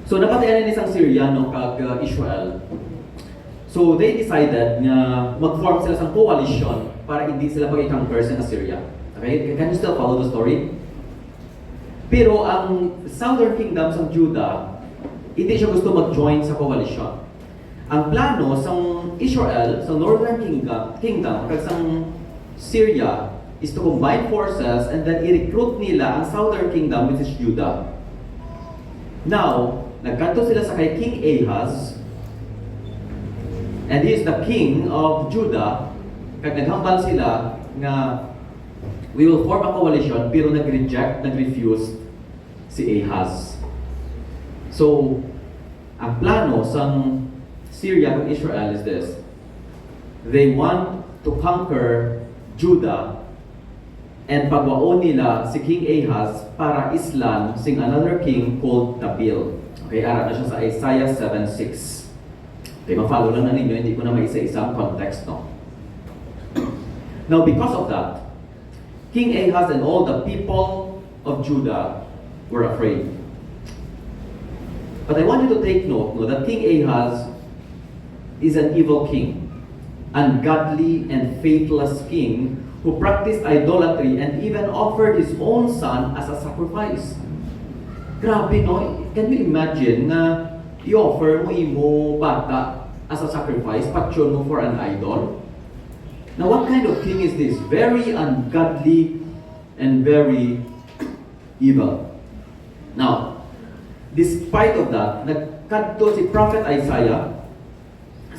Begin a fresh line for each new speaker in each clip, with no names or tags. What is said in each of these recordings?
So napatayan ni isang Syriano kag Israel. So they decided na mag-form sila sa coalition para hindi sila pag-conquer sa Syria. Okay? Can you still follow the story? Pero ang Southern Kingdom sa Judah, hindi siya gusto mag-join sa coalition. Ang plano sa Israel, sa Northern Kingdom kag sa Syria, is to combine forces and then i-recruit nila ang Southern Kingdom, which is Judah. Now, nagkanto sila sa kay King Ahaz, and he is the king of Judah, kag naghambal sila nga we will form a coalition, pero nag-refuse si Ahaz. So, ang plano sa Syria and Israel is this. They want to conquer Judah and pagwaon nila si King Ahaz para islan sing another king called Tabeel. Okay, ara na siya sa Isaiah 7:6. Okay, ma-follow lang na ninyo, hindi ko na maisa-isang context, no? Now, because of that, King Ahaz and all the people of Judah were afraid. But I want you to take note, no, that King Ahaz is an evil king, ungodly and faithless king who practiced idolatry and even offered his own son as a sacrifice. Grabe, no? Can you imagine na i-offer mo imo bata as a sacrifice, paksyon mo for an idol? Now, what kind of king is this? Very ungodly and very evil. Now, despite of that, nagkadto si Prophet Isaiah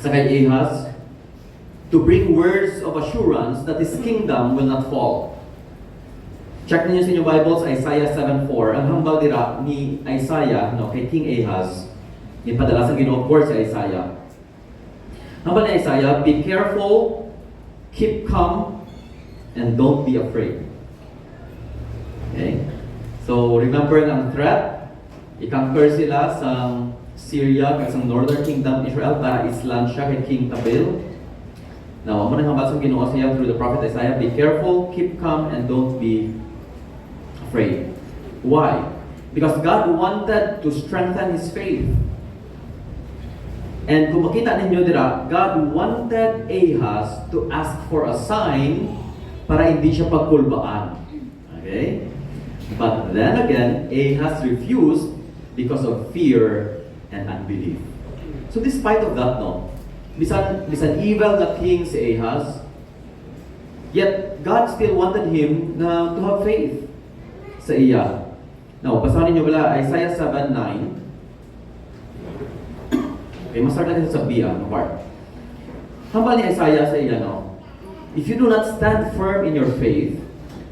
sa kay Ahaz to bring words of assurance that his kingdom will not fall. Check niyo sa inyong Bibles, Isaiah 7:4. Ang hambal dira ni Isaiah, no, kay King Ahaz, ipadala sa Ginoo for si Isaiah. Hambal ni Isaiah, be careful, keep calm, and don't be afraid. Okay? So, remember ang threat, i-conquer sila sa Syria kag sa Northern Kingdom Israel para islan siya kay King Tabeel. Now, I'm going to hambal sa Ginoo siya through the prophet Isaiah, be careful, keep calm, and don't be afraid. Why? Because God wanted to strengthen His faith. And kung makita ninyo dira, God wanted Ahaz to ask for a sign para hindi siya pagkulbaan. Okay? But then again, Ahaz refused because of fear and unbelief. So despite of that, no, bisan evil na king si Ahaz, yet God still wanted him to have faith sa iya. Now, basahin niyo wala Isaiah 7:9. Okay, masart natin sa no part. Hambal ni Isaiah sa iya, no? If you do not stand firm in your faith,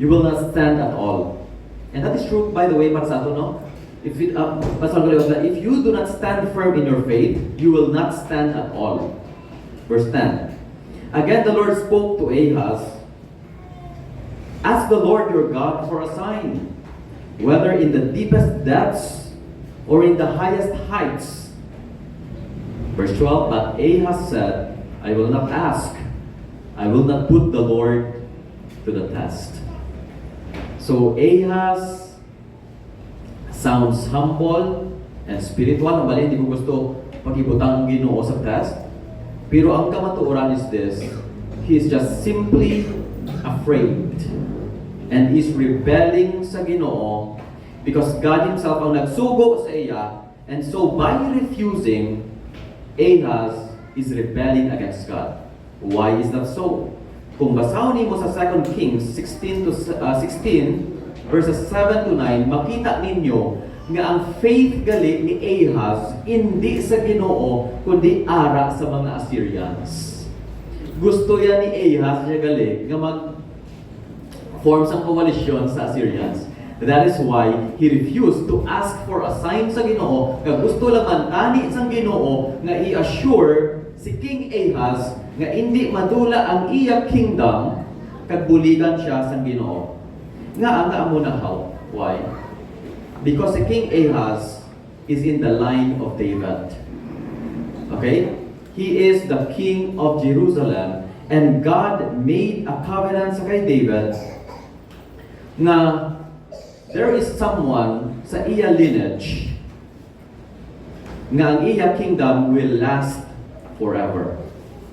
you will not stand at all. And that is true, by the way, para sa ato, no? If you do not stand firm in your faith, you will not stand at all. Verse 10. Again, the Lord spoke to Ahaz, ask the Lord your God for a sign, whether in the deepest depths or in the highest heights. Verse 12, but Ahaz said, I will not ask. I will not put the Lord to the test. So Ahaz sounds humble and spiritual. Ang hindi ko gusto pag-ibutang ang Ginoo sa test. Pero ang kamatuoran is this, he is just simply afraid. And he's rebelling sa Ginoo because God Himself ang nagsugo sa iya. And so by refusing, Ahaz is rebelling against God. Why is that so? Kung basahon mo sa 2 Kings 16 verses 7 to 9, makita ninyo nga ang faith gali ni Ahaz hindi sa Ginoo kundi ara sa mga Assyrians. Gusto yan ni Ahaz siya gali nga mag-form sa coalition sa Assyrians. That is why he refused to ask for a sign sa Ginoo nga gusto lang ani sa Ginoo nga i-assure si King Ahaz nga hindi madula ang iya kingdom kag buligan siya sa Ginoo. Nga amo na how? Why? Because the King Ahaz is in the line of David. Okay? He is the king of Jerusalem, and God made a covenant sa kay David na there is someone sa iya lineage nga ang iya kingdom will last forever.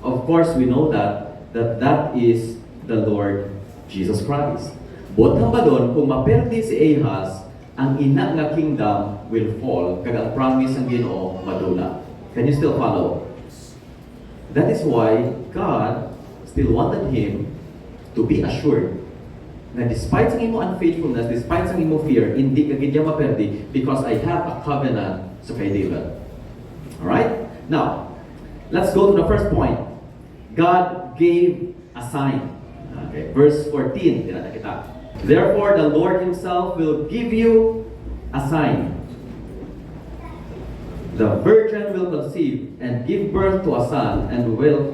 Of course, we know that is the Lord Jesus Christ. But hamba doon, kung maperdi si Ahaz, ang ina nga kingdom will fall, kag ang promise ng Ginoo madula. Can you still follow? That is why God still wanted him to be assured na despite sa imo unfaithfulness, despite sa imo fear, hindi ka gid maperdi because I have a covenant sa kay David. Alright? Now, let's go to the first point. God gave a sign. Okay, verse 14, tinata kita. Therefore, the Lord Himself will give you a sign. The virgin will conceive and give birth to a son and will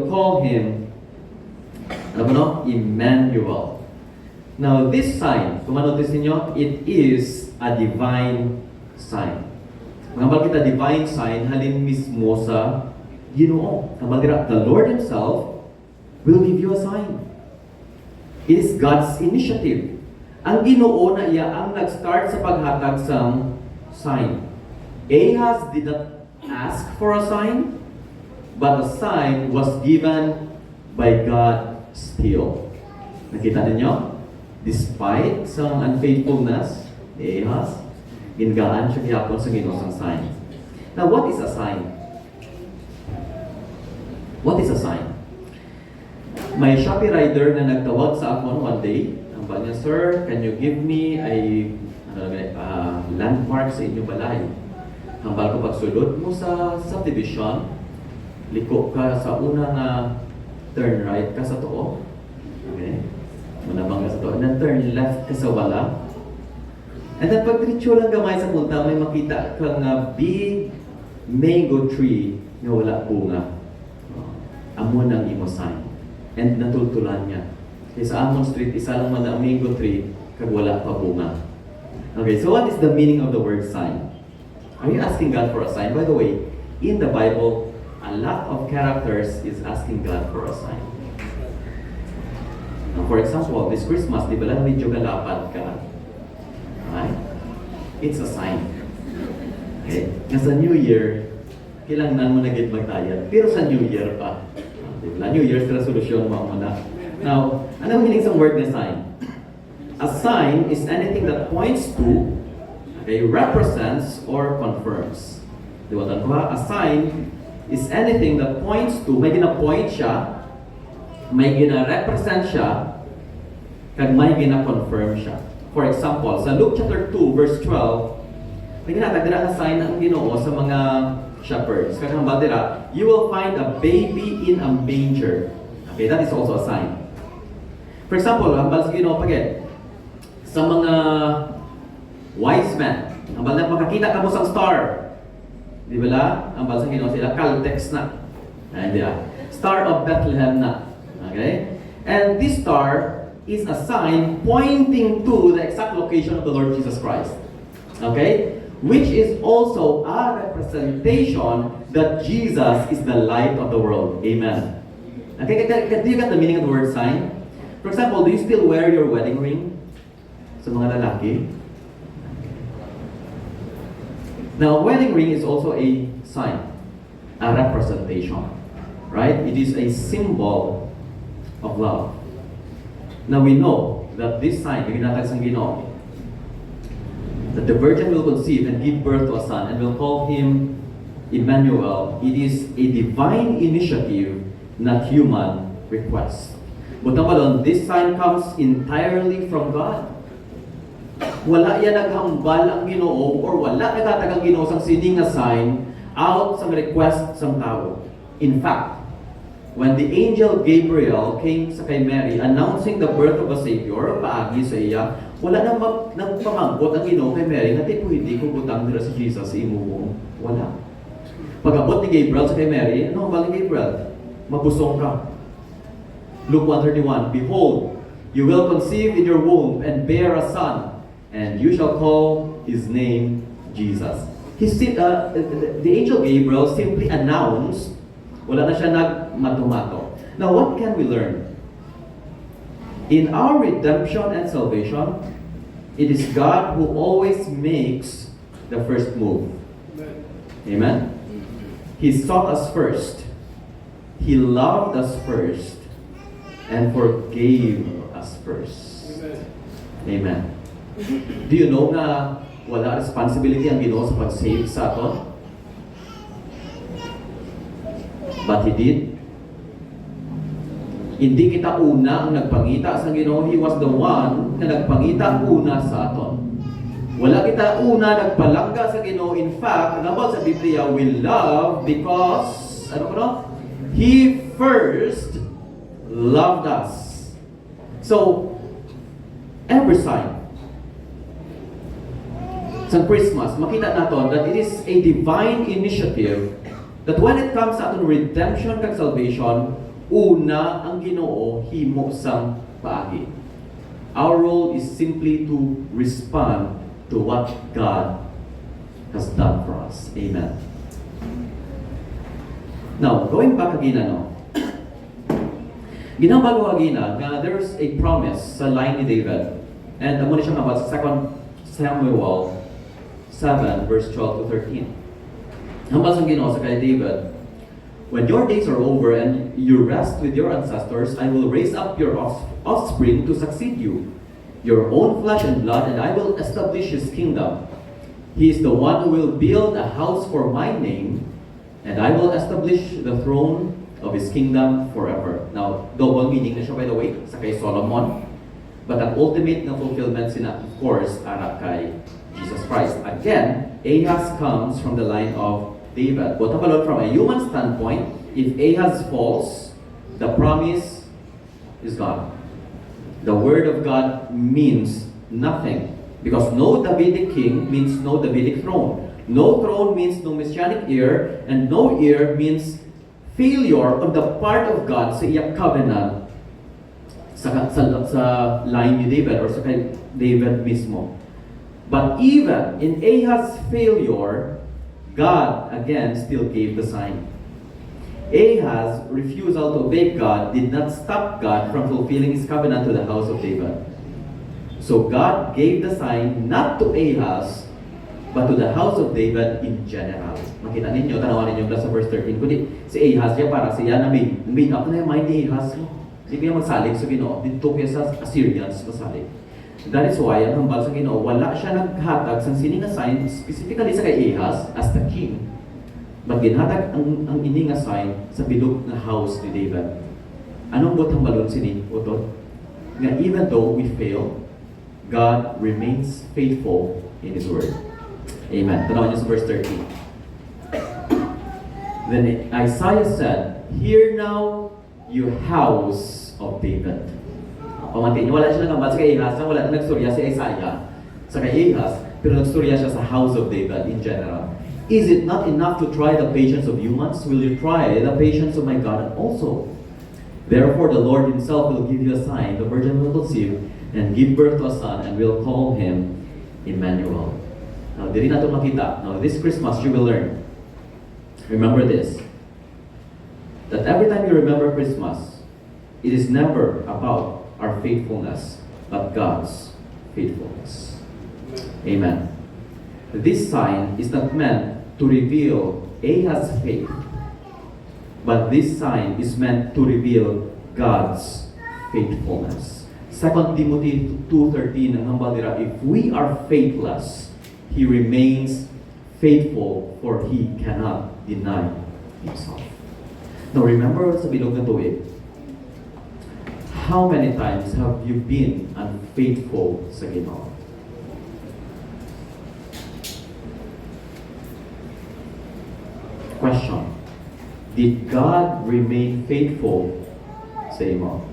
call him Emmanuel. Now, this sign, kung manotice niyo, it is a divine sign. Mga kita divine sign halin mismo sa Ginoo. The Lord Himself will give you a sign. It is God's initiative. Ang Ginoo na iya ang nag-start sa paghatag sang sign. Ahaz did not ask for a sign, but a sign was given by God still. Nakita ninyo? Despite sa unfaithfulness ni Ahaz, gingaan siya gihapon sa Ginoo sang sign. Now, what is a sign? What is a sign? May Shopee rider na nagtawag sa akin one day. Ang ba niya, "Sir, can you give me a landmark sa inyong balay?" Ang bago pagsulod mo sa subdivision, liko ka sa una na turn right ka sa tuo. Okay? Manabang ka sa tuo. And then turn left ka sa wala. And then pag diretso lang gamay sa punta, may makita kang big mango tree na wala bunga. Amo nang imo sign. And natultulan niya. Kaya sa Amon Street, isa lang man ang mango tree, kag wala pa bunga. Okay, so what is the meaning of the word sign? Are you asking God for a sign? By the way, in the Bible, a lot of characters is asking God for a sign. Now, for example, this Christmas, di ba lang medyo galapad ka? Right? It's a sign. Okay? Nga sa New Year, kailangan mo na get magtayad. Pero sa New Year pa. Diba? New Year's resolution mo muna. Now, anong meaning sa word na sign? A sign is anything that points to, okay, represents, or confirms. Diba ito ba? A sign is anything that points to, may gina-point siya, may gina-represent siya, kag may gina-confirm siya. For example, sa Luke chapter 2, verse 12, may ginatagdara na sign ng Ginoo sa mga shepherds. Kaya dira, you will find a baby in a manger. Okay, that is also a sign. For example, hambal sa Ginoo pagit, sa mga wise men, hambal na makakita ka mo sa star. Di ba la? Hambal sa Ginoo sila, Caltex na. Ayan diya. Star of Bethlehem na. Okay? And this star is a sign pointing to the exact location of the Lord Jesus Christ. Okay? Which is also a representation that Jesus is the light of the world. Amen. Okay, do you get the meaning of the word sign? For example, do you still wear your wedding ring? Sa mga lalaki? Now, wedding ring is also a sign, a representation. Right? It is a symbol of love. Now, we know that this sign, ginatag sang Ginoo, that the virgin will conceive and give birth to a son and will call him Emmanuel. It is a divine initiative, not human request. But naman, this sign comes entirely from God. Wala yan naghambal ang Ginoo or wala nagtatagang Ginoo sang sining nga sign out sa request sang tao. In fact, when the angel Gabriel came sa kay Mary announcing the birth of a Savior, paagi sa iya, wala nang pamangkot ang Ginoo kay Mary na tipo hindi ko butang dira si Jesus sa imo. Wala. Pag-abot ni Gabriel sa kay Mary, ano ang ni Gabriel? Mabusong ka. Luke 1:31, behold, you will conceive in your womb and bear a son, and you shall call his name Jesus. The angel Gabriel simply announced, wala na siya nagmatumato. Now, what can we learn? In our redemption and salvation, it is God who always makes the first move. Amen? He sought us first. He loved us first. And forgave us first. Amen. Do you know na wala responsibility ang Ginoo sa pag-save sa aton? But He did. Hindi kita una ang nagpangita sa Ginoo. He was the one na nagpangita una sa aton. Wala kita una nagpalangga sa Ginoo. In fact, nabal sa Biblia, we love because, He first loved us. So, every sign sa Christmas, makita natin that it is a divine initiative that when it comes sa aton redemption kag salvation, una ang Ginoo himo sang paagi. Our role is simply to respond to what God has done for us. Amen. Now, going back again, ginabago again na there's a promise sa line ni David. And amo ni siya nga sa 2 Samuel 7 verse 12 to 13. Hambal sang Ginoo sa kay David, when your days are over and you rest with your ancestors, I will raise up your offspring to succeed you, your own flesh and blood, and I will establish his kingdom. He is the one who will build a house for my name, and I will establish the throne of his kingdom forever. Now, double meaning na siya, by the way, sa kay Solomon. But ang ultimate na fulfillment sina, of course, ara kay Jesus Christ. Again, Ahaz comes from the line of David. But from a human standpoint, if Ahaz falls, the promise is gone. The word of God means nothing. Because no Davidic king means no Davidic throne. No throne means no messianic heir, and no heir means failure on the part of God sa iyang covenant sa line ni David or sa kay David mismo. But even in Ahaz's failure, God again still gave the sign. Ahaz's refusal to obey God did not stop God from fulfilling his covenant to the house of David. So God gave the sign not to Ahaz, but to the house of David in general. Makita ninyo, tanawan ninyo sa verse 13. Kundi si Ahaz niya para siya na made up na yung mind ni Ahaz mo. Hindi kaya magsalig sa Ginoo. Dito kaya sa Assyrians masalig. That is why, ang hambal sa Ginoo, wala siya naghatag sa sining sign specifically sa kay Ahaz as the king. But ginhatag ang ining sign sa bilog na house ni David. Anong butang balon sini? Utod? Nga even though we fail, God remains faithful in His word. Amen. Tanawan niyo sa verse 13. Then Isaiah said, "Hear now, you house of David." Pamantin niyo, wala siya nagambal sa kay Ahaz, wala na nagstorya si Isaiah sa kay Ahaz, pero nagstorya siya sa house of David in general. Is it not enough to try the patience of humans? Will you try the patience of my God also? Therefore the Lord Himself will give you a sign. The virgin will conceive and give birth to a son, and will call him Emmanuel. Now, diri na ito makita. Now, this Christmas, you will learn. Remember this. That every time you remember Christmas, it is never about our faithfulness, but God's faithfulness. Amen. This sign is not meant to reveal Ahaz's faith, but this sign is meant to reveal God's faithfulness. 2 Timothy 2:13 ang hambal dira, if we are faithless, He remains faithful, for He cannot deny Himself. Now remember sa bilog na tuig, how many times have you been unfaithful sa Ginoo? Question. Did God remain faithful sa imo?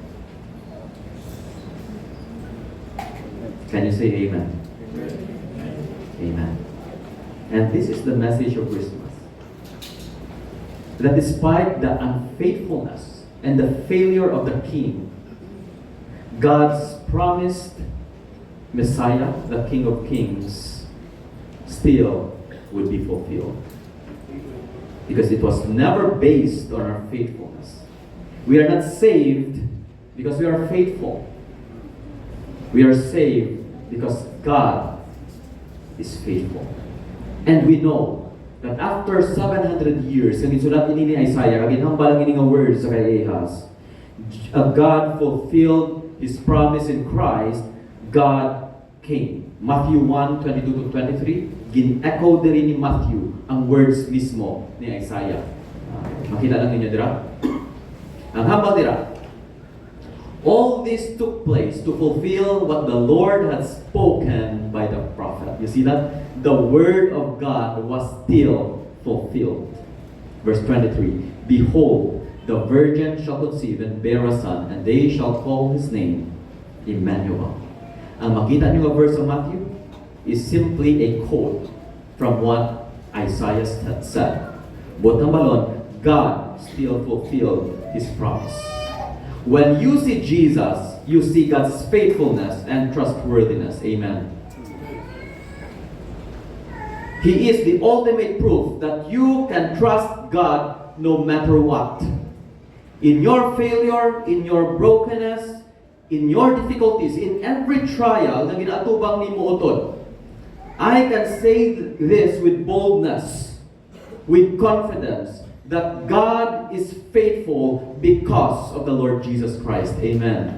Can you say amen? Amen. And this is the message of Christmas. That despite the unfaithfulness and the failure of the king, God's promised Messiah, the King of Kings, still would be fulfilled. Because it was never based on our faithfulness. We are not saved because we are faithful. We are saved because God is faithful. And we know that after 700 years, ang isulat ini ni Isaiah, kag inhambal ang ini nga words sa kay Ahaz, God fulfilled His promise in Christ, God came. Matthew 1:22-23, gin-echo din ni Matthew ang words mismo ni Isaiah. Makita lang ninyo dira. Ang hambal dira, all this took place to fulfill what the Lord had spoken by the prophet. You see that? The word of God was still fulfilled. Verse 23, behold, the virgin shall conceive and bear a son, and they shall call his name Emmanuel. Ang makita niyo nga verse of Matthew is simply a quote from what Isaiah had said. But ang balon, God still fulfilled His promise. When you see Jesus, you see God's faithfulness and trustworthiness. Amen. He is the ultimate proof that you can trust God no matter what. In your failure, in your brokenness, in your difficulties, in every trial na ginaatubang ni mo utod, I can say this with boldness, with confidence, that God is faithful because of the Lord Jesus Christ. Amen.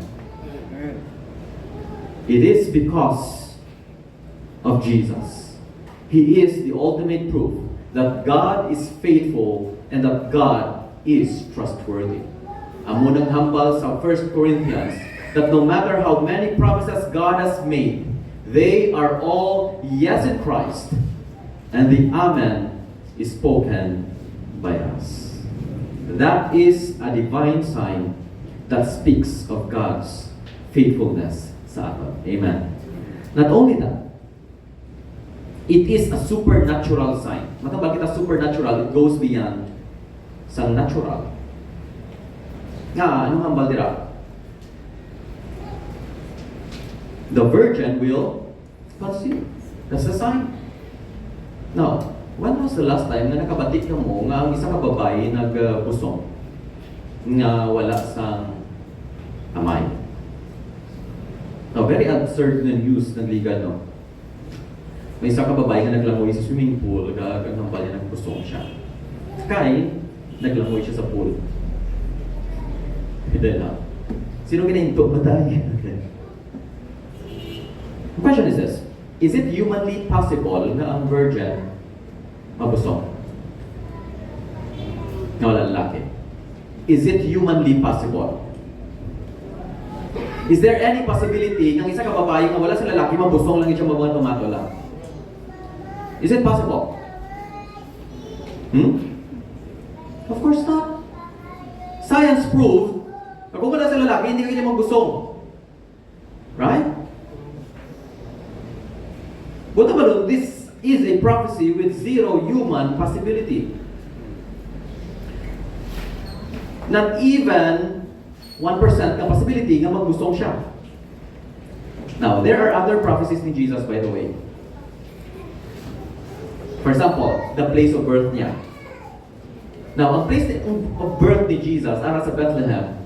It is because of Jesus. He is the ultimate proof that God is faithful and that God is trustworthy. Amo nang hambal sa 1 Corinthians that no matter how many promises God has made, they are all yes in Christ, and the Amen is spoken by us. That is a divine sign that speaks of God's faithfulness sa atin. Amen. Not only that, it is a supernatural sign. Matambal kita supernatural, it goes beyond sa natural. Nga, anong hambal dira? The virgin will conceive. That's the sign. Now, when was the last time na nakabatik ka mo nga ang isa ka babae nagbusong nga wala sang amay? Now, very absurd na news ng liga, no? May isa ka babae na naglangoy sa swimming pool kag ang hambal niya nagbusong siya. Kay, naglangoy siya sa pool. Hindi na. Sino ginahinto ba tayo? The question is this: is it humanly possible na ang virgin mabusong? Na wala lalaki. Is it humanly possible? Is there any possibility ng isa ka babae na wala sa lalaki, mabusong lang siya, mabuhan tomato lang? Is it possible? Of course not. Science proved na kung wala sa lalaki, hindi ka niya magbusong. Right? But this is a prophecy with zero human possibility. Not even 1% ng possibility na magbusong siya. Now, there are other prophecies ni Jesus, by the way. For example, the place of birth niya. Now, ang place of birth ni Jesus, ara sa Bethlehem,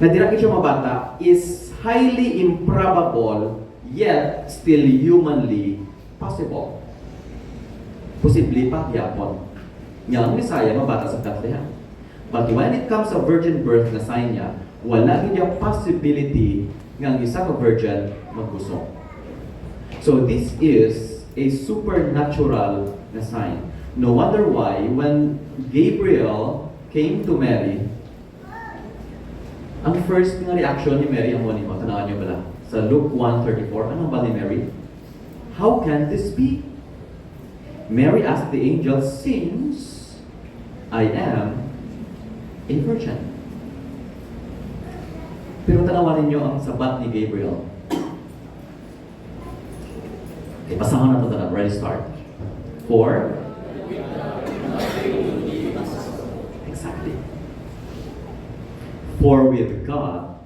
na diraki siya mabata, is highly improbable, yet still humanly possible. Posible pa, yapon. Nga ang Messiah mabata sa Bethlehem. But when it comes to virgin birth na sign niya, wala niya possibility nga ang isa ka virgin magbusong. So this is a supernatural na sign. No wonder why when Gabriel came to Mary, ang first nga reaction ni Mary, ang mo, tanawan niyo pala, sa Luke 1:34, anong ba ni Mary? How can this be? Mary asked the angel, since I am a virgin. Pero tanawan ninyo ang sabat ni Gabriel. Okay, basahan na ito na. Ready, start. For? Exactly. For with God,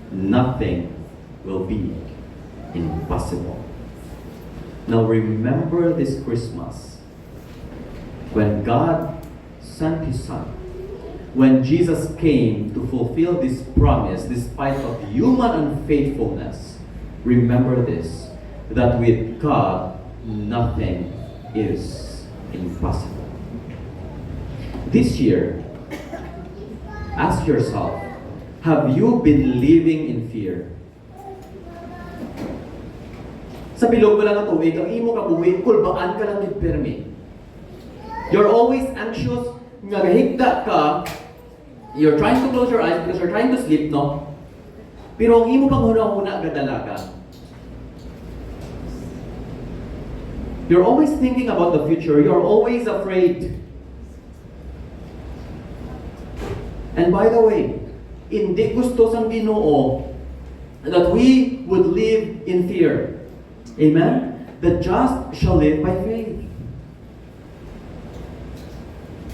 nothing will be impossible. Now remember this Christmas, when God sent His Son, when Jesus came to fulfill this promise despite of human unfaithfulness, remember this, that with God, nothing is impossible. This year, ask yourself, have you been living in fear? Sa bilog mo lang ang tuwig, ang imo kabuhi, kulbaan ka lang yung permi. You're always anxious, nagahigda ka, you're trying to close your eyes because you're trying to sleep, no? Pero ang imo pang huna-huna gadalaga. You're always thinking about the future, you're always afraid. And by the way, hindi gusto sang Ginoo that we would live in fear. Amen? The just shall live by faith.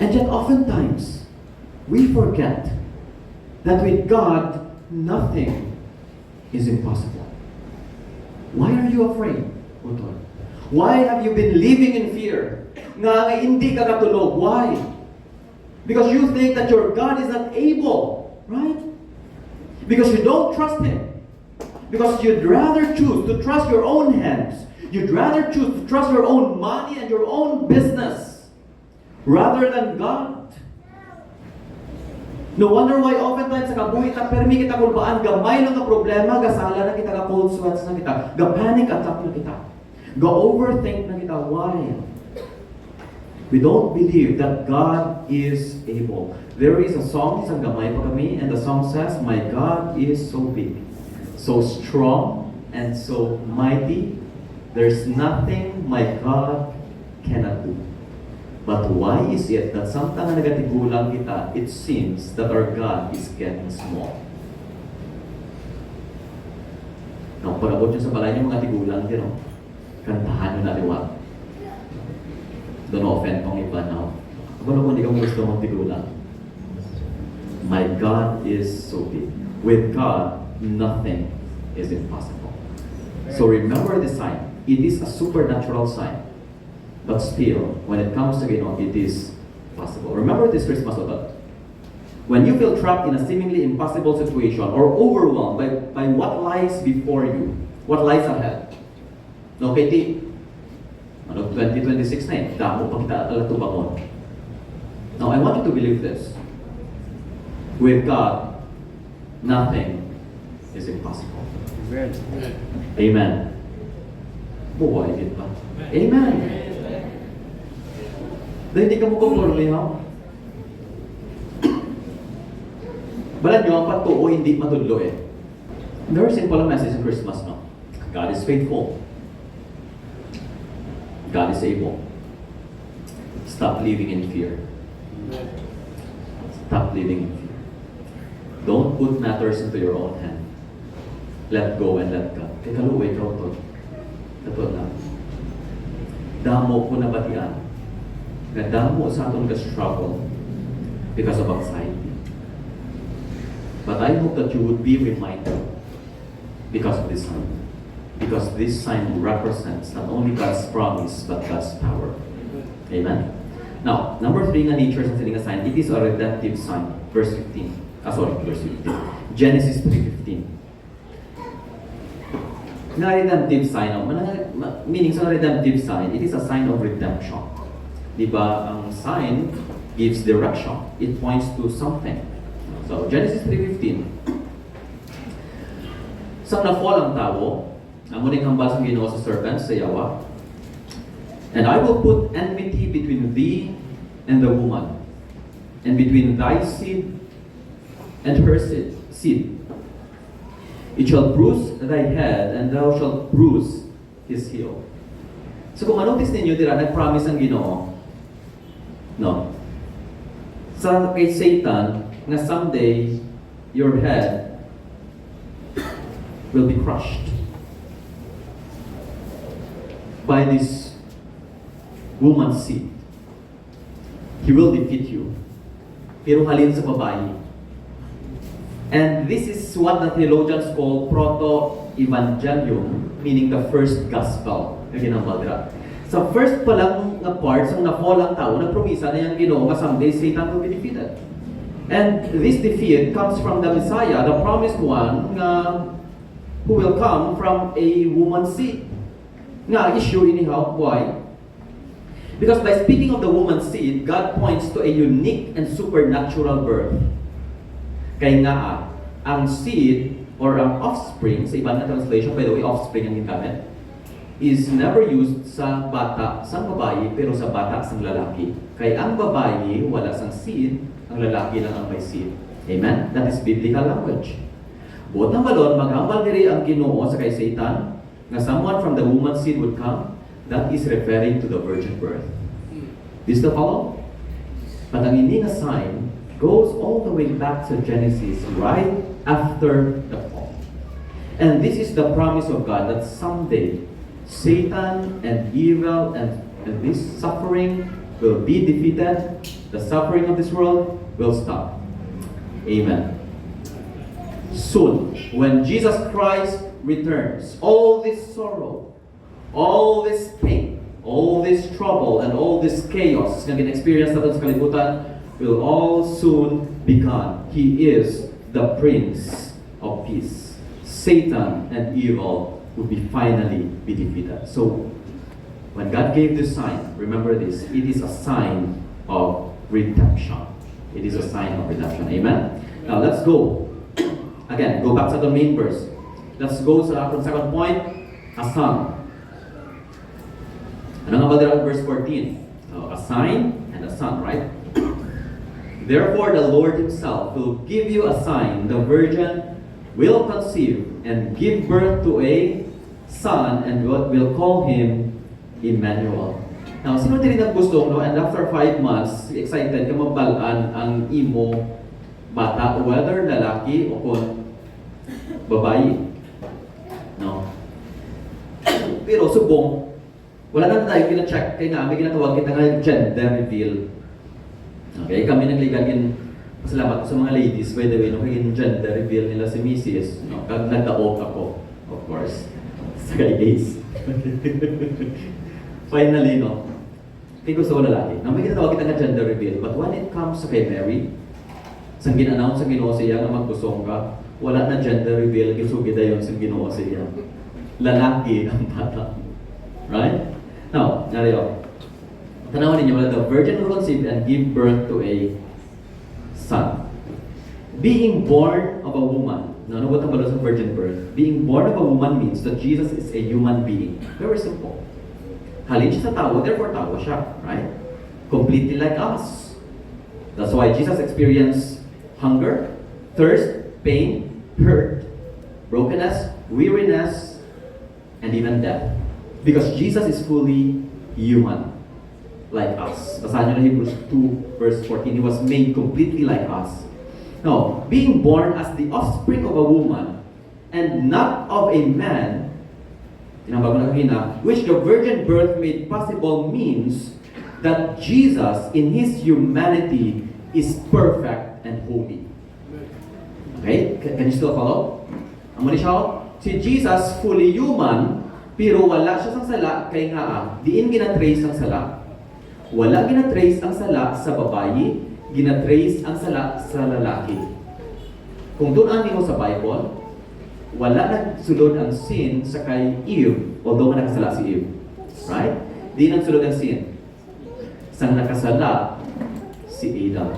And yet oftentimes, we forget that with God, nothing is impossible. Why are you afraid, Utol? Why have you been living in fear? Nga hindi ka katulog. Why? Because you think that your God is not able, right? Because you don't trust Him. Because you'd rather choose to trust your own hands. You'd rather choose to trust your own money and your own business rather than God. No wonder why oftentimes sa kabuhi ta permi kita kulbaan gamay lang ka problema, gasala na kita, ka cold sweats na kita, ga panic attack na kita, ga overthink na kita. Why? We don't believe that God is able. There is a song sa gamay pa kami, and the song says, "My God is so big, so strong, and so mighty. There's nothing my God cannot do." But why is it that samtang na nagatigulang kita, it seems that our God is getting small? Now, pag-abot nyo sa balay nyo mga tigulang, kantahan nyo na liwat. Don't offend pang iba now. Ano kung hindi ka gusto mong tigulang? My God is so big. With God, nothing is impossible. So remember the sign. It is a supernatural sign. But still, when it comes to it is possible. Remember this Christmas, when you feel trapped in a seemingly impossible situation or overwhelmed by what lies before you, what lies ahead. No, Katie, 2026 na damo pa kita alato bangon. Now, I want you to believe this. With God, nothing is impossible.
Amen.
Amen. Buhay din ba? Amen. Dahil hindi ka mo conforme, ha? Balan nyo, ang patuo hindi matudlo eh. Very simple ang message in Christmas, no? God is faithful. God is able. Stop living in fear. Stop living in fear. Don't put matters into your own hand. Let go and let God. Kaya kaluwi, ikaw to. Ito na. Damo ko na batian. Na damo sa atong ka-struggle because of anxiety. But I hope that you would be reminded because of this sign. Because this sign represents not only God's promise, but God's power. Amen? Now, number 3 na nature sa sining sign, it is a redemptive sign. Verse 15. Verse 15. Genesis 3:15. Na redemptive sign, meaning sa redemptive sign, it is a sign of redemption. Diba, ang sign gives direction. It points to something. So, Genesis 3:15. Sa na-fall ang tao, ang muling hambal sa Ginoo sa serpent, sa Yawa, "And I will put enmity between thee and the woman, and between thy seed and her seed. It shall bruise thy head, and thou shalt bruise his heel." So kung manotice ninyo, nag-promise ang Ginoo, no? Sa kay Satan, na someday, your head will be crushed by this woman's seed. He will defeat you. Pero halin sa babae. And this is what the theologians call proto-evangelium, meaning the first gospel. Sa first pa lang na part, sa na-fall ang tao, nagpromisa na yung Ginoo na someday Satan will be defeated. And this defeat comes from the Messiah, the promised one, who will come from a woman's seed. Nga issue anyhow, why? Because by speaking of the woman's seed, God points to a unique and supernatural birth. Kaya nga ang seed or ang offspring, sa ibang na translation, by the way, offspring ang ginamit, is never used sa bata, sa babae, pero sa bata, sa lalaki. Kaya ang babae, wala sang seed, ang lalaki lang ang may seed. Amen? That is biblical language. Buot ng balon, maghambal diri ang Ginoo sa kay Satan, na someone from the woman's seed would come, that is referring to the virgin birth. This the follow? But ang hindi na sign goes all the way back to Genesis, right after the fall. And this is the promise of God that someday, Satan and evil and this suffering will be defeated. The suffering of this world will stop. Amen. Soon, when Jesus Christ returns, all this sorrow, all this pain, all this trouble, and all this chaos na experience natin sa kalibutan will all soon be gone. He is the Prince of Peace. Satan and evil will finally be defeated. So, when God gave this sign, remember this, it is a sign of redemption. It is a sign of redemption. Amen? Now, let's go. Again, go back to the main verse. Let's go sa the second point, a son. Ano nga ba there at verse 14? A sign and a son, right? Therefore, the Lord himself will give you a sign. The virgin will conceive and give birth to a son and will call him Emmanuel. Now, sino din ang gusto, no? And after 5 months, excited ka mabalaan ang imo bata, whether lalaki o kung babae. No? Pero subong, wala na tayo kina-check, kaya nga, may ginatawag kita nga gender reveal. Okay, kami nagligagin, pasalamat sa mga ladies, by the way, no, yung gender reveal nila si Mrs. No, kag nagdaok ako, of course, sa kay gays. Finally, no, kaya gusto ko lalaki. Now, may ginatawag kita nga gender reveal, but when it comes sa kay Mary, sang gin-announce sa Ginoo siya nga magkusong ka, wala na gender reveal, kisugid ayon sa Ginoo siya. Lalaki ang bata. Right? Now, nariyo. Tanawan ninyo, the virgin will conceive and give birth to a son. Being born of a woman. Now, ano ba ang sa virgin birth? Being born of a woman means that Jesus is a human being. Very simple. Halin siya sa tao, therefore tao siya. Right? Completely like us. That's why Jesus experienced hunger, thirst, pain, hurt, brokenness, weariness, and even death. Because Jesus is fully human, like us. Basahin nyo na Hebrews 2 verse 14, He was made completely like us. Now, being born as the offspring of a woman and not of a man, tinambago na kanina, which the virgin birth made possible means that Jesus, in His humanity, is perfect and holy. Okay? Can you still follow? Ang mali siya, si Jesus, fully human, pero wala siya sang sala, kay nga diin ginatrace ang sala. Wala ginatrace ang sala sa babae, ginatrace ang sala sa lalaki. Kung doon mo sa Bible, wala nagsulod ang sin sa kay Eve, although nakasala si Eve. Right? Di nagsulod ang sin. Sang nakasala, si Adam.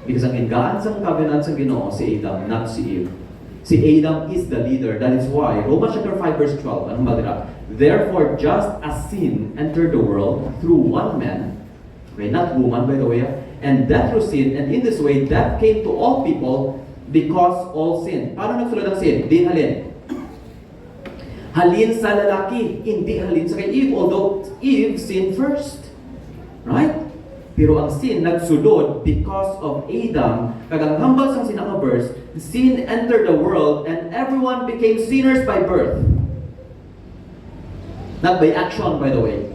Because ang ingaan sa covenant sa Ginoo, si Adam, not si Eve. Si Adam is the leader. That is why, Romans chapter 5 verse 12, anong madira? Therefore, just as sin entered the world through one man, okay, not woman by the way, and death through sin, and in this way, death came to all people because all sin. Paano nagsulod ang sin? Din halin. Halin sa lalaki, hindi halin sa kay Eve, although Eve sinned first. Right? Pero ang sin nagsulod because of Adam. Kagang hambal sang sinang verse, sin entered the world and everyone became sinners by birth. Not by action, by the way.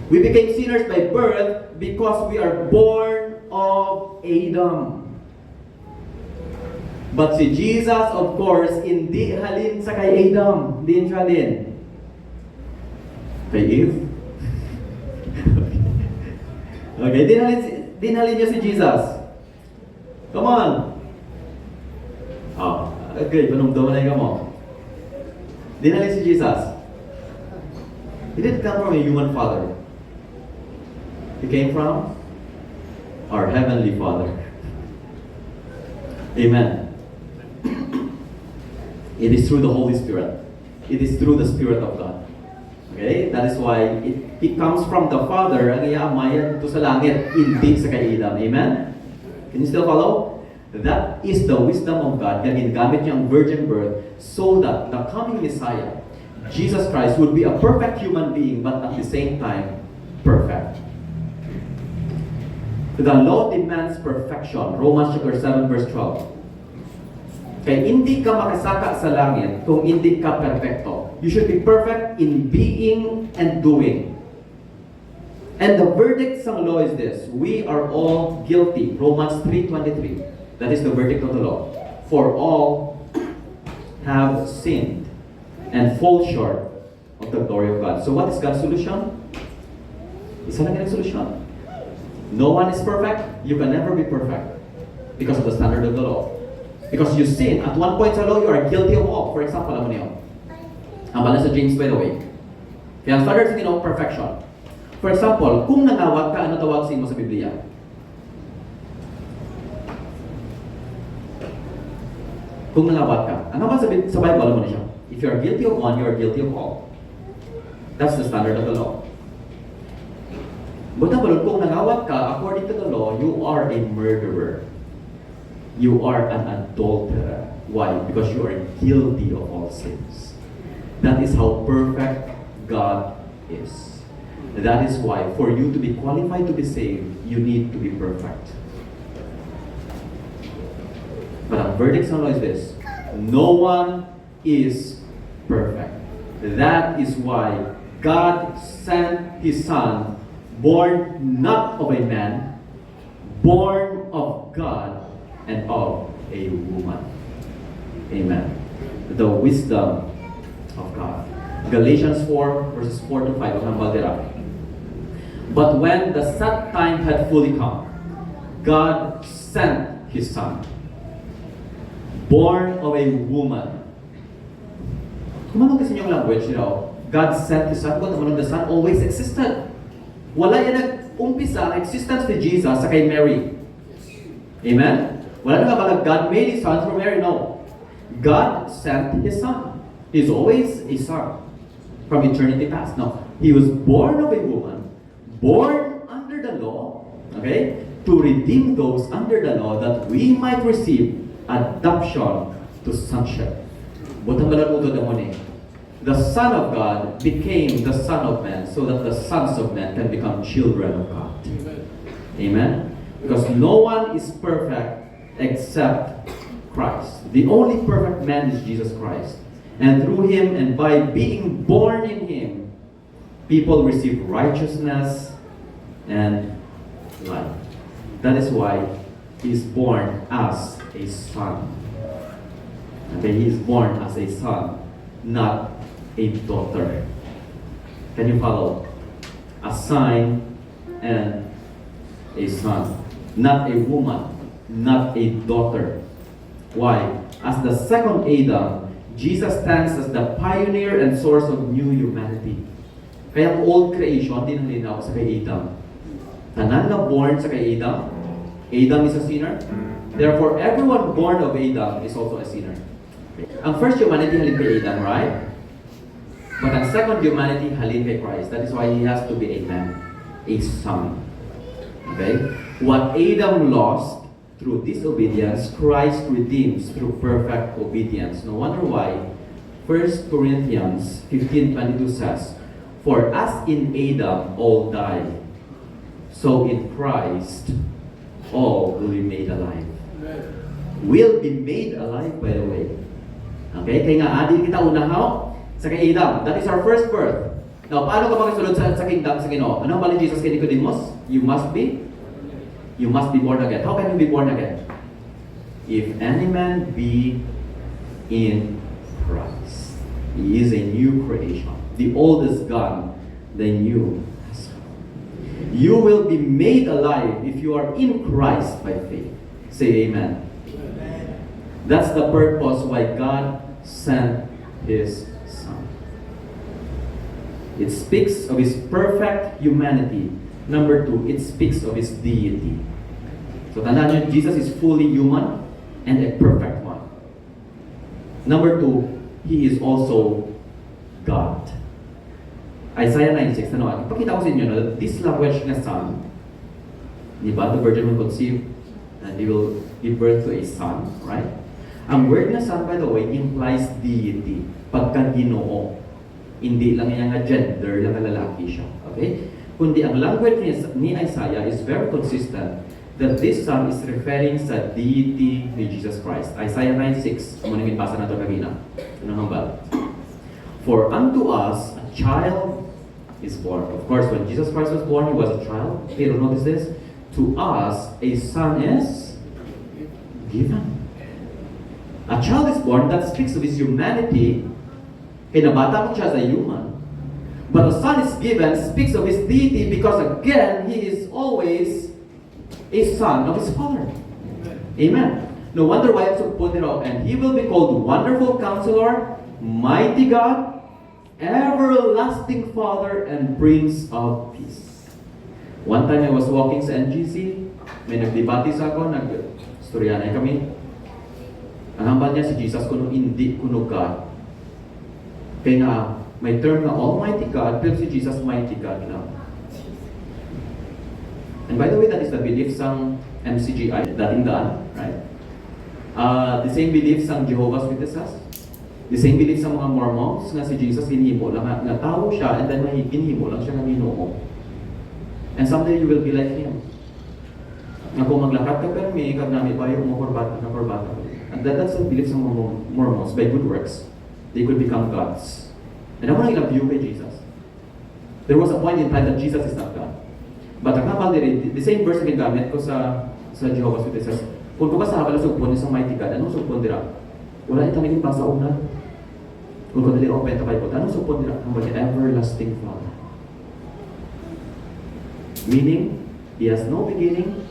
We became sinners by birth because we are born of Adam. But si Jesus, of course, hindi halin sa kay Adam. Hindi siya halin. Kay Eve? Okay, dinhalin niya si Jesus. Come on. Okay, panumdaman na yung mo. Dinhalin si Jesus. He didn't come from a human father. He came from our Heavenly Father. Amen. It is through the Holy Spirit. It is through the Spirit of God. Okay? That is why it comes from the Father, ang iamayan ito sa langit, hindi sa kay Adam. Amen? Can you still follow? That is the wisdom of God. Gamit niya ang virgin birth so that the coming Messiah, Jesus Christ, would be a perfect human being but at the same time, perfect. The law demands perfection. Romans chapter 7 verse 12. Kaya hindi ka makasaka sa langit kung hindi ka perfecto. You should be perfect in being and doing. And the verdict ng law is this: we are all guilty. Romans 3:23. That is the verdict of the law. For all have sinned and fall short of the glory of God. So what is God's solution? Isa lang yung solution. No one is perfect. You can never be perfect because of the standard of the law. Because you sin. At one point sa law, you are guilty of all. For example, alam mo niyo. Ang bala sa James, by the way. Kaya ang standard sa perfection. For example, kung nangawat ka, ano tawag sa mo sa Biblia? Kung nangawat ka. Ang naman sa Bible, alam mo na siya. If you are guilty of one, you are guilty of all. That's the standard of the law. But kung nangawat ka, according to the law, you are a murderer. You are an adulterer. Why? Because you are guilty of all sins. That is how perfect God is. That is why, for you to be qualified to be saved, you need to be perfect. But the verdict of the law is this: no one is perfect. That is why God sent His Son, born not of a man, born of God and of a woman. Amen. The wisdom of God. Galatians 4 verses 4 to 5. But when the set time had fully come, God sent His Son, born of a woman. Kumanong kasi yung language, God sent His Son, but the Son always existed. Wala yan nag-umpisa ang existence ni Jesus sa kay Mary. Amen? Wala na nga God made His Son through Mary. No. God sent His Son. He's always a Son from eternity past. No. He was born of a woman, born under the law, okay, to redeem those under the law that we might receive adoption to sonship. Butang malaluto na mo ni. The Son of God became the Son of Man so that the sons of men can become children of God. Amen? Because no one is perfect except Christ. The only perfect man is Jesus Christ. And through Him and by being born in Him, people receive righteousness and life. That is why He is born as a son. Okay, He is born as a son, not a daughter. Can you follow? A son and a son. Not a woman, not a daughter. Why? As the second Adam, Jesus stands as the pioneer and source of new humanity. Kaya ang old creation, dinalinaw sa kay Adam. Tanan na born sa kay Adam. Adam is a sinner. Therefore, everyone born of Adam is also a sinner. Ang first humanity halin kay Adam, right? But ang second humanity halin kay Christ. That is why He has to be a man, a son. Okay? What Adam lost through disobedience, Christ redeems through perfect obedience. No wonder why 1 Corinthians 15:22 says, "For as in Adam all die, so in Christ all will be made alive." Will be made alive, by the way. Okay? Kaya nga, adi kita unahaw sa kay Adam. That is our first birth. Now, paano ka makasulod sa kingdom sa Ginoo? Ano ba ni Jesus kay Nicodemus? You must be born again. How can you be born again? If any man be in Christ, he is a new creation. The old is gone, the new has come. You will be made alive if you are in Christ by faith. Say amen. Amen. That's the purpose why God sent His Son. It speaks of His perfect humanity. Number two, it speaks of His deity. So tandaan nyo, Jesus is fully human and a perfect one. Number two, He is also God. Isaiah 9:6, ipakita ko sa inyo na this language nga son, di ba, the virgin will conceive and He will give birth to a son, right? Ang word na son, by the way, implies deity, pagka-Ginoo. Hindi lang yan nga gender, lang lalaki siya. Okay? Kundi ang language ni Isaiah is very consistent that this son is referring sa deity ni Jesus Christ. Isaiah 9:6, muna minbasa na ito kanina. Anong hambal? For unto us a child is born. Of course, when Jesus Christ was born, He was a child. Pero notice this, to us a son is given. A child is born that speaks of His humanity. Kinabata mo siya as a human. But a son is given, speaks of His deity because again, He is always a son of His Father. Amen. No wonder why it's so put it out. And He will be called Wonderful Counselor, Mighty God, Everlasting Father, and Prince of Peace. One time I was walking sa NGC, may nagdebate sa ako, nag-storyanay kami. Ang hambal niya si Jesus kuno hindi kuno God. Kaya nga, may term na Almighty God, pero si Jesus Mighty God lang. And by the way, that is the belief sang MCGI, dating daan, right? The same belief sang Jehovah's Witnesses. The same belief sang mga Mormons nga si Jesus hinimo lang, nga tao siya, and then may hinimo lang siya ng Ginoo. And someday you will be like Him. Nga kung maglakad ka permi, kag nami ba yung mga korbata. And that's the belief sang mga Mormons, by good works. They could become gods. And I want to view kay Jesus. There was a point in time that Jesus is not God. But ang kapal din, the same verse na ginamit ko sa Jehovah's Witnesses, kung ka sa habal na sugpon sa mighty God, anong sugpon dira? Wala ito naging basa una. Kung kung dali open ito kayo po, anong sugpon dira? Ang the everlasting Father. Meaning, He has no beginning,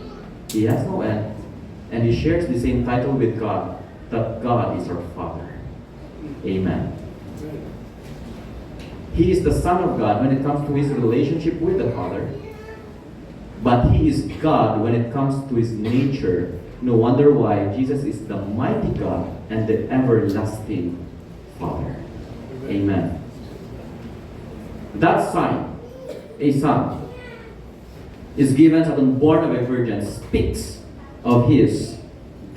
He has no end, and He shares the same title with God, that God is our Father. Amen. He is the Son of God when it comes to His relationship with the Father. But He is God when it comes to His nature. No wonder why Jesus is the mighty God and the everlasting Father. Amen. That sign, a son, is given sa born of a virgin, speaks of His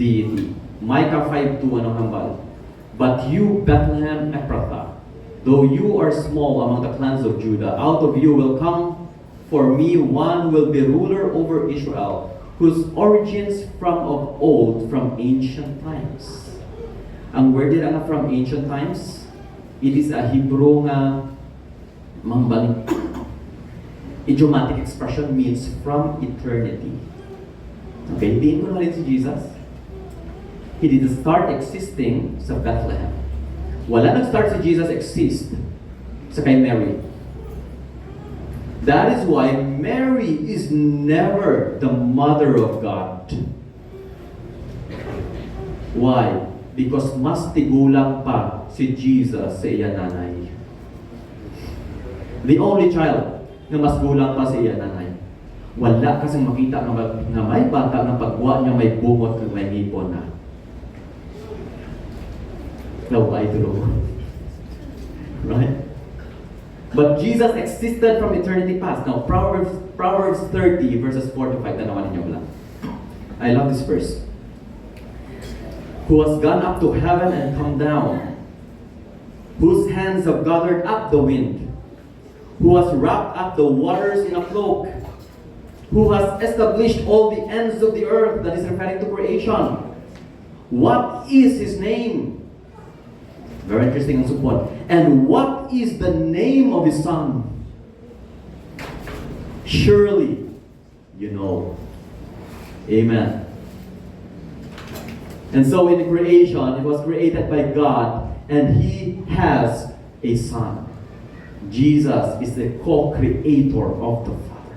deity. Micah 5:2, anong hambal? But you, Bethlehem Ephrathah, though you are small among the clans of Judah, out of you will come for me one will be ruler over Israel, whose origins from of old, from ancient times. Ang word nila nga from ancient times, it is a Hebrew nga mambalik. Idiomatic expression means from eternity. Okay, diin ko naman si Jesus. He didn't start existing sa Bethlehem. Wala nag-start si Jesus exist sa kay Mary. That is why Mary is never the mother of God. Why? Because mas tigulang pa si Jesus sa iya nanay. The only child na mas gulang pa sa iya nanay. Wala kasing makita na may bata na pagwa niya may bungot at may ngipon na. Naway tulo. Right? But Jesus existed from eternity past. Now, Proverbs 30 verses 4 to 5. Tanawan ninyo lang. I love this verse. Who has gone up to heaven and come down, whose hands have gathered up the wind, who has wrapped up the waters in a cloak, who has established all the ends of the earth, that is referring to creation. What is His name? Very interesting ang support. And what is the name of His Son? Surely you know. Amen. And so in creation, it was created by God, and He has a Son. Jesus is the co-creator of the Father.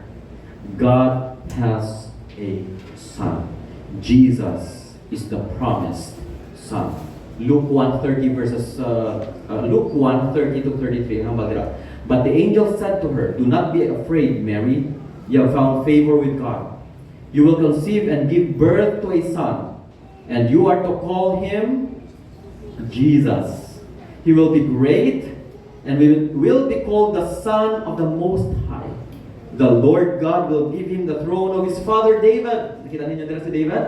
God has a Son. Jesus is the promised Son. Luke 1:30 verses Luke 1:30 to 33 ang balira. But the angel said to her, "Do not be afraid, Mary. You have found favor with God. You will conceive and give birth to a son, and you are to call him Jesus. He will be great and will be called the Son of the Most High. The Lord God will give him the throne of his father David." Nakita ninyo nila si David?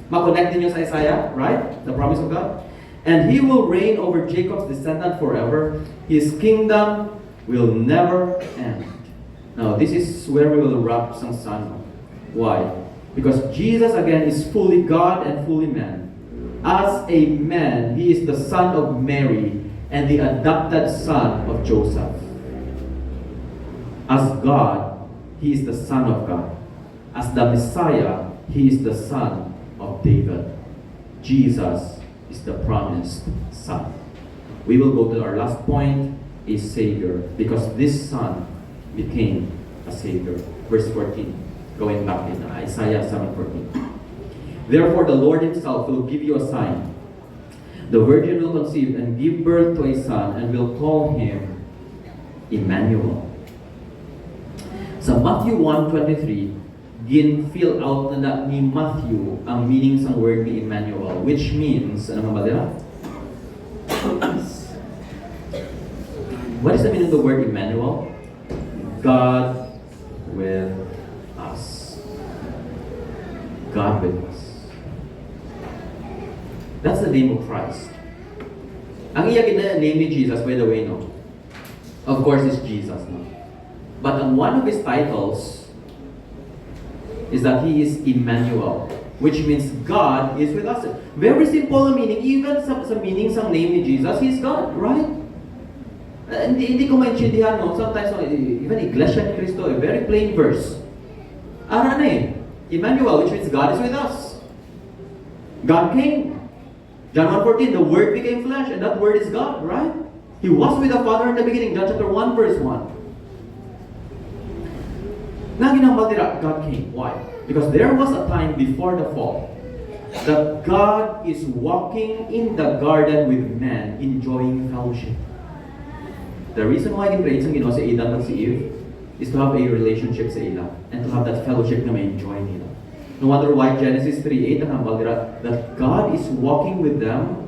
Ma-connect ninyo sa Isaiah, right? The promise of God. "And he will reign over Jacob's descendant forever. His kingdom will never end." Now, this is where we will wrap some sun. Why? Because Jesus again is fully God and fully man. As a man, he is the son of Mary and the adopted son of Joseph. As God, he is the son of God. As the Messiah, he is the son of David. Jesus is the promised son. We will go to our last point, a Savior, because this son became a Savior. Verse 14, going back in Isaiah 7:14. "Therefore the Lord himself will give you a sign. The virgin will conceive and give birth to a son and will call him Emmanuel." Sa Matthew 1:23, gin-fill out na ni Matthew ang meaning sa word ni Emmanuel, which means, ano nga ba dila? What is the meaning of the word Emmanuel? God with us. God with us. That's the name of Christ. Ang iya name ni Jesus, by the way, no? Of course, is Jesus, no? But one of his titles is that he is Emmanuel, which means God is with us. Very simple meaning. Even sa meaning sa name ni Jesus, he is God, right? Hindi ko maintindihan, no? Sometimes, even Iglesia ni Cristo, a very plain verse. Ara na eh. Emmanuel, which means God is with us. God came. John 1:14, the Word became flesh, and that Word is God, right? He was with the Father in the beginning. John chapter 1, verse 1. Naginambatira, God came. Why? Because there was a time before the fall that God is walking in the garden with man, enjoying fellowship. The reason why gin-create sang Ginoo si Adam at si Eve is to have a relationship sa ila and to have that fellowship na may enjoy nila. No wonder why Genesis 3:8 ang hambal dira that God is walking with them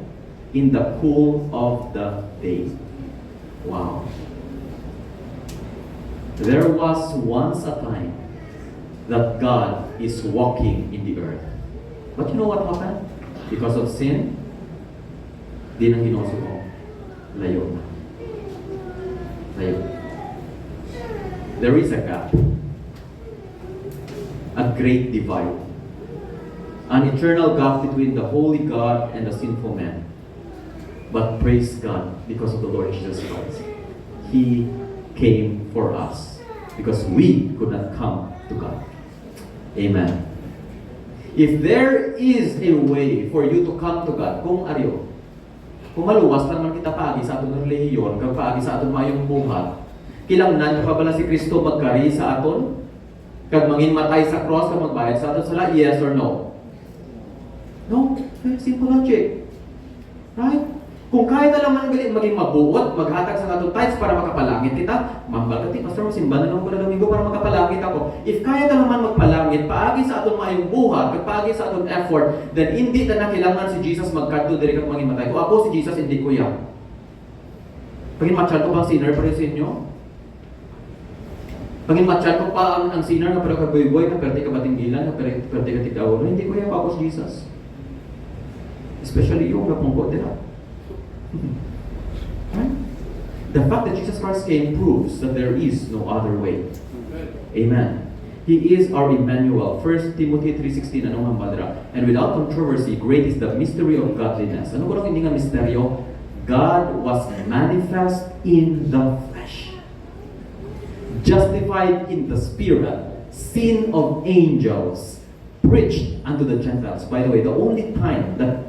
in the cool of the day. Wow. There was once a time that God is walking in the earth. But you know what happened? Because of sin, di nang ginusuko. Layo na. Layo. There is a gap. A great divide. An eternal gap between the holy God and the sinful man. But praise God because of the Lord Jesus Christ. He came for us because we could not come to God. Amen. If there is a way for you to come to God, kung ariyo, kung maluwas lang man kita paagi sa aton relihiyon, kag paagi sa aton mayong buhat, kilangnan pa bala si Kristo magkari sa aton, kag mangin matay sa cross, kag magbayad sa aton sala, yes or no? No, very simple logic. Right? Kung kaya na naman maging mabuot, maghatag sa aton tithes para makapalangit kita, mambal ka ti, Pastor, masimba na lang ko na Domingo para makapalangit ako. If kaya na naman magpalangit, paagi sa aton mayong buhat, kag paagi sa aton effort, then hindi na kailangan si Jesus magkadto diri kag mangin matay. Kung ako si Jesus, hindi ko yan. Pagin matsyal ko pa ang sinner para sa inyo? Pagin matsyal ko pa ang sinner na pero kaboy-boy, na perte ka batinggilan, na perte ka tigawalo, hindi ko yan pa ako si Jesus. Especially yung napungkot nila. Right? The fact that Jesus Christ came proves that there is no other way. Amen. He is our Emmanuel. 1 Timothy 3:16, anong hambadra? And without controversy, great is the mystery of godliness. Ano ko lang hindi nga misteryo? God was manifest in the flesh. Justified in the spirit, seen of angels, preached unto the Gentiles. By the way, the only time that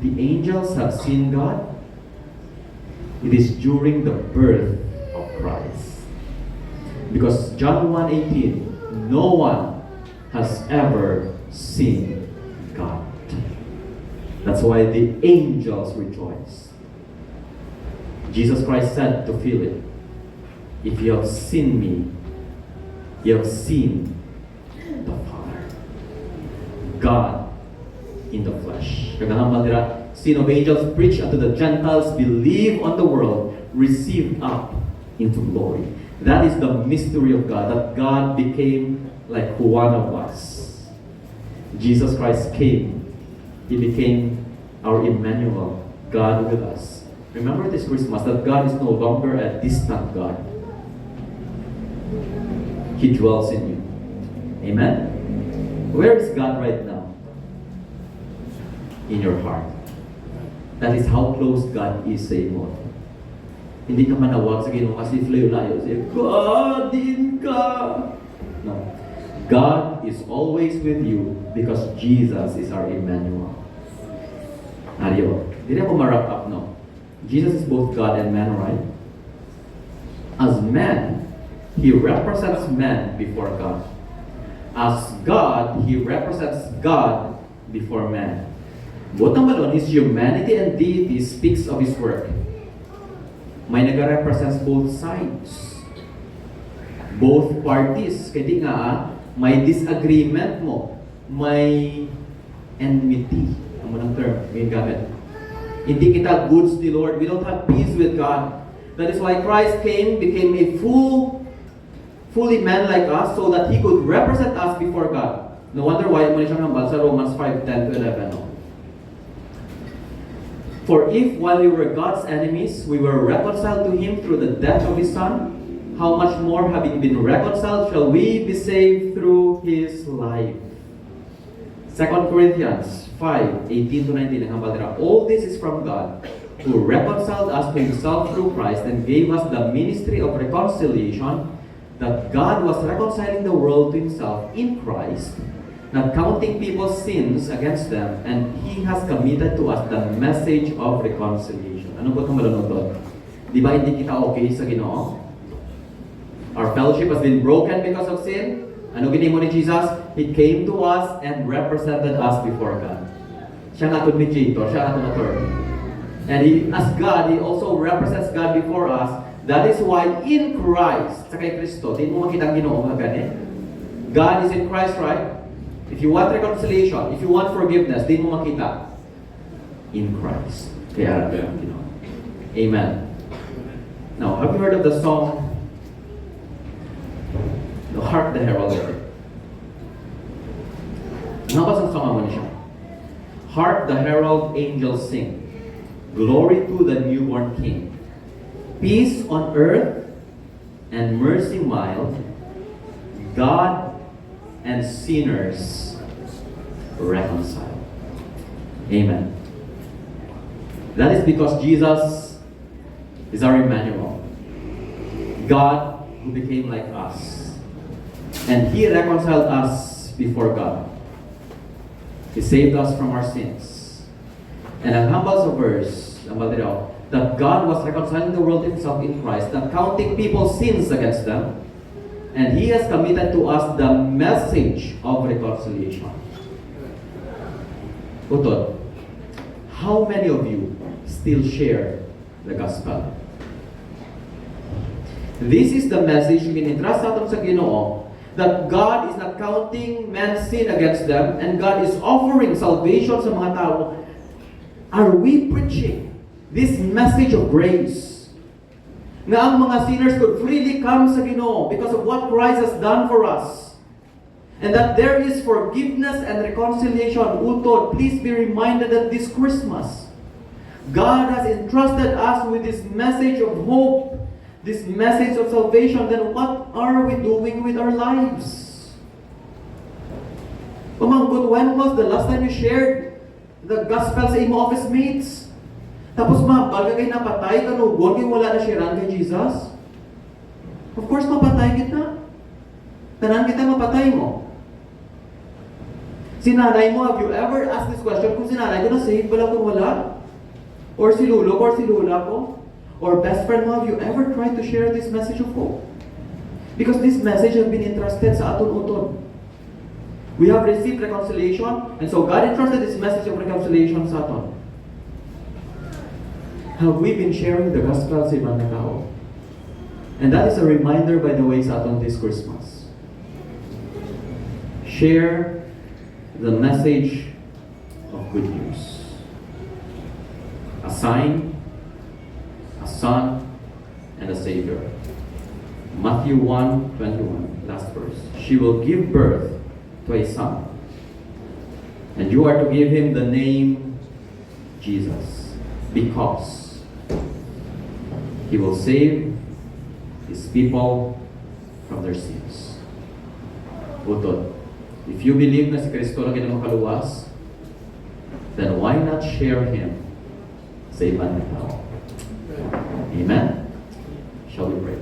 the angels have seen God, it is during the birth of Christ. Because John 1:18, no one has ever seen God. That's why the angels rejoice. Jesus Christ said to Philip, if you have seen me, you have seen the Father. God in the flesh. Kagahambal dira, sin of angels preach unto the Gentiles, believe on the world, receive up into glory. That is the mystery of God, that God became like one of us. Jesus Christ came. He became our Emmanuel, God with us. Remember this Christmas that God is no longer a distant God. He dwells in you. Amen? Where is God right now? In your heart. That is how close God is sa imo. Hindi ka manawag sa Ginoo kasi layo-layo. Say, God, din ka! No. God is always with you because Jesus is our Emmanuel. Ariyo. Hindi ako ma-wrap up, no? Jesus is both God and man, right? As man, He represents man before God. As God, He represents God before man. Both naman His humanity and deity speaks of His work. May nag-represents both sides. Both parties. Kaya nga, may disagreement mo. May enmity. Ang munang term, may gamit. Hindi kita goods ni Lord. We don't have peace with God. That is why Christ came, became a fully man like us, so that He could represent us before God. No wonder why mo siyang hambal sa Romans 5:10-11. No? For if while we were God's enemies, we were reconciled to Him through the death of His Son, how much more, having been reconciled, shall we be saved through His life? 2 Corinthians 5:18-19. All this is from God, who reconciled us to Himself through Christ and gave us the ministry of reconciliation, that God was reconciling the world to Himself in Christ, not counting people's sins against them, and He has committed to us the message of reconciliation. Ano ba itong malunod doon? Di ba hindi kita okay sa Ginoo? Our fellowship has been broken because of sin. Ano gini mo ni Jesus? He came to us and represented us before God. Siya nga itong mediator, siya nga itong attorney. And as God, He also represents God before us. That is why in Christ, sa kay Kristo, di mo makita ang Ginoo nga gani. God is in Christ, right? If you want reconciliation, if you want forgiveness, di mo makita in Christ. Kaya ang Ginoo. Amen. Now, have you heard of the song, Hark the Herald? Ano ba sa song mo siya? Hark the herald angels sing, glory to the newborn King. Peace on earth and mercy mild, God and sinners reconciled. Amen. That is because Jesus is our Emmanuel, God who became like us, and He reconciled us before God. He saved us from our sins. And ang hambal sa verse, that God was reconciling the world to Himself in Christ, not counting people's sins against them, and He has committed to us the message of reconciliation. Utod, how many of you still share the gospel? This is the message ginintrust sa aton sa Ginoo, that God is not counting man's sin against them, and God is offering salvation sa mga tao. Are we preaching this message of grace? Na ang mga sinners could freely come sa Ginoo because of what Christ has done for us. And that there is forgiveness and reconciliation. Utod, please be reminded that this Christmas, God has entrusted us with this message of hope, this message of salvation. Then what are we doing with our lives? Pamangkot, when was the last time you shared the gospel sa imo office mates? Tapos mabal ka kayo napatay, kanugon kayo wala na sharean kay Jesus? Of course, mapatay kita. Tanan kita mapatay mo. Si nanay mo, have you ever asked this question? Kung si nanay ko na save ba lang kung wala? Or si lulo ko, or si lula ko? Or best friend mo, have you ever tried to share this message of hope? Because this message has been entrusted sa aton utod. We have received reconciliation, and so God entrusted this message of reconciliation sa aton. Have we been sharing the gospel sa ibang tao? And that is a reminder, by the way, sa aton this Christmas. Share the message of good news. A sign, a son, and a savior. Matthew 1:21, last verse. She will give birth to a son, and you are to give him the name Jesus, because he will save his people from their sins. Utod, if you believe na si Kristo lang ang makaluwas, then why not share him sa ibang tao? Amen? Shall we pray?